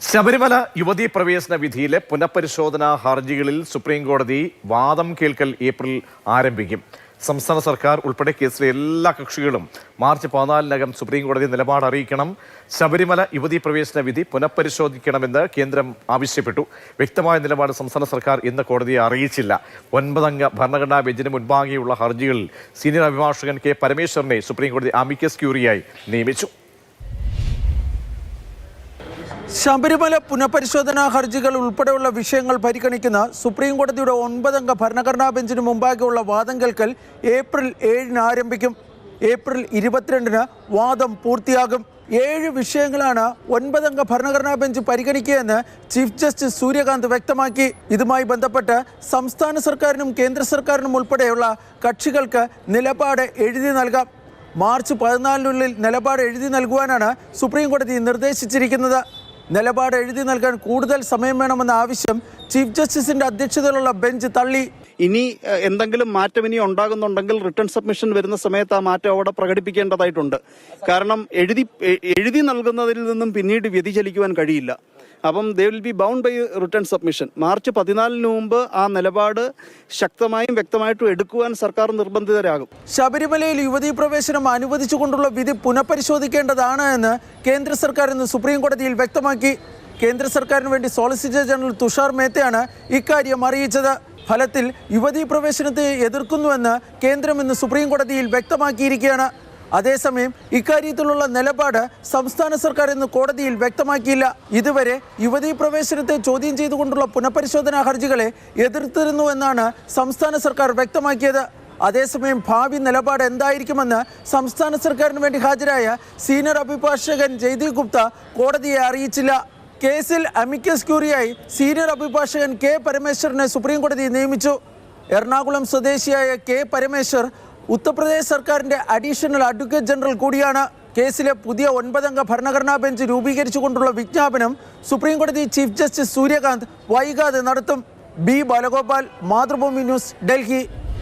ശബരിമല യുവതീ പ്രവേശന വിധിയിലെ പുനഃപരിശോധനാ ഹർജികളിൽ സുപ്രീം കോടതി വാദം കേൾക്കൽ ഏപ്രിൽ ആരംഭിക്കും. സംസ്ഥാന സർക്കാർ ഉൾപ്പെടെ കേസിലെ എല്ലാ കക്ഷികളും മാർച്ച് 14-നകം സുപ്രീം കോടതി നിലപാട് അറിയിക്കണം. ശബരിമല യുവതീ പ്രവേശന വിധി പുനഃപരിശോധിക്കണമെന്ന് കേന്ദ്രം ആവശ്യപ്പെട്ടു. വ്യക്തമായ നിലപാട് സംസ്ഥാന സർക്കാർ ഇന്ന് കോടതിയെ അറിയിച്ചില്ല. 9-അംഗ ഭരണഘടനാ ബെഞ്ചിന് മുൻപാകെയുള്ള ഹർജികളിൽ സീനിയർ അഭിഭാഷകൻ കെ പരമേശ്വരനെ സുപ്രീം കോടതി അമിക്കസ് ക്യൂറിയായി നിയമിച്ചു. ശബരിമല പുനഃപരിശോധനാ ഹർജികൾ ഉൾപ്പെടെയുള്ള വിഷയങ്ങൾ പരിഗണിക്കുന്ന സുപ്രീം കോടതിയുടെ 9-അംഗ ഭരണഘടനാ ബെഞ്ചിന് മുമ്പാകെയുള്ള വാദം കേൾക്കൽ ഏപ്രിൽ 7-ന് ആരംഭിക്കും. ഏപ്രിൽ 22-ന് വാദം പൂർത്തിയാകും. 7 വിഷയങ്ങളാണ് 9-അംഗ ഭരണഘടനാ ബെഞ്ച് പരിഗണിക്കുകയെന്ന് ചീഫ് ജസ്റ്റിസ് സൂര്യകാന്ത് വ്യക്തമാക്കി. ഇതുമായി ബന്ധപ്പെട്ട് സംസ്ഥാന സർക്കാരിനും കേന്ദ്ര സർക്കാരിനും ഉൾപ്പെടെയുള്ള കക്ഷികൾക്ക് നിലപാട് എഴുതി നൽകാം. മാർച്ച് 14-നുള്ളിൽ നിലപാട് എഴുതി നൽകുവാനാണ് സുപ്രീം കോടതി നിർദ്ദേശിച്ചിരിക്കുന്നത്. നിലപാട് എഴുതി നൽകാൻ കൂടുതൽ സമയം വേണമെന്ന ആവശ്യം ചീഫ് ജസ്റ്റിസിന്റെ അധ്യക്ഷതയിലുള്ള ബെഞ്ച് തള്ളി. ഇനി എന്തെങ്കിലും മാറ്റം ഇനി ഉണ്ടാകുന്നുണ്ടെങ്കിൽ റിട്ടേൺ സബ്മിഷൻ വരുന്ന സമയത്ത് ആ മാറ്റം അവിടെ പ്രകടിപ്പിക്കേണ്ടതായിട്ടുണ്ട്. കാരണം എഴുതി നൽകുന്നതിൽ നിന്നും പിന്നീട് വ്യതിചലിക്കുവാൻ കഴിയില്ല. അപ്പം they will be bound by return submission. March 14-ന് മുമ്പ് ആ നിലപാട് ശക്തമായും വ്യക്തമായിട്ടും എടുക്കുവാൻ സർക്കാർ നിർബന്ധിതരാകും. ശബരിമലയിൽ യുവതീ പ്രവേശനം അനുവദിച്ചുകൊണ്ടുള്ള വിധി പുനഃപരിശോധിക്കേണ്ടതാണ് എന്ന് കേന്ദ്ര സർക്കാർ ഇന്ന് സുപ്രീം കോടതിയിൽ വ്യക്തമാക്കി. കേന്ദ്ര സർക്കാരിന് വേണ്ടി സോളിസിറ്റർ ജനറൽ തുഷാർ മേത്തയാണ് ഇക്കാര്യം അറിയിച്ചത്. ഫലത്തിൽ യുവതീ പ്രവേശനത്തെ എതിർക്കുന്നുവെന്ന് കേന്ദ്രം ഇന്ന് സുപ്രീം കോടതിയിൽ വ്യക്തമാക്കിയിരിക്കുകയാണ്. അതേസമയം ഇക്കാര്യത്തിലുള്ള നിലപാട് സംസ്ഥാന സർക്കാർ ഇന്ന് കോടതിയിൽ വ്യക്തമാക്കിയില്ല. ഇതുവരെ യുവതീ പ്രവേശനത്തെ ചോദ്യം ചെയ്തുകൊണ്ടുള്ള പുനഃപരിശോധനാ ഹർജികളെ എതിർത്തിരുന്നുവെന്നാണ് സംസ്ഥാന സർക്കാർ വ്യക്തമാക്കിയത്. അതേസമയം ഭാവി നിലപാട് എന്തായിരിക്കുമെന്ന് സംസ്ഥാന സർക്കാരിന് വേണ്ടി ഹാജരായ സീനിയർ അഭിഭാഷകൻ ജയ്ദീപ് ഗുപ്ത കോടതിയെ അറിയിച്ചില്ല. കേസിൽ അമിക്കസ് ക്യൂറിയായി സീനിയർ അഭിഭാഷകൻ കെ പരമേശ്വരനെ സുപ്രീം കോടതി നിയമിച്ചു. എറണാകുളം സ്വദേശിയായ കെ പരമേശ്വർ ഉത്തർപ്രദേശ് സർക്കാരിന്റെ അഡീഷണൽ അഡ്വക്കേറ്റ് ജനറൽ കൂടിയാണ്. കേസിലെ പുതിയ 9-അംഗ ഭരണഘടനാ ബെഞ്ച് രൂപീകരിച്ചുകൊണ്ടുള്ള വിജ്ഞാപനം സുപ്രീം കോടതി ചീഫ് ജസ്റ്റിസ് സൂര്യകാന്ത് വൈകാതെ നടത്തും. B Balagopal, Mathrubhumi news, Delhi.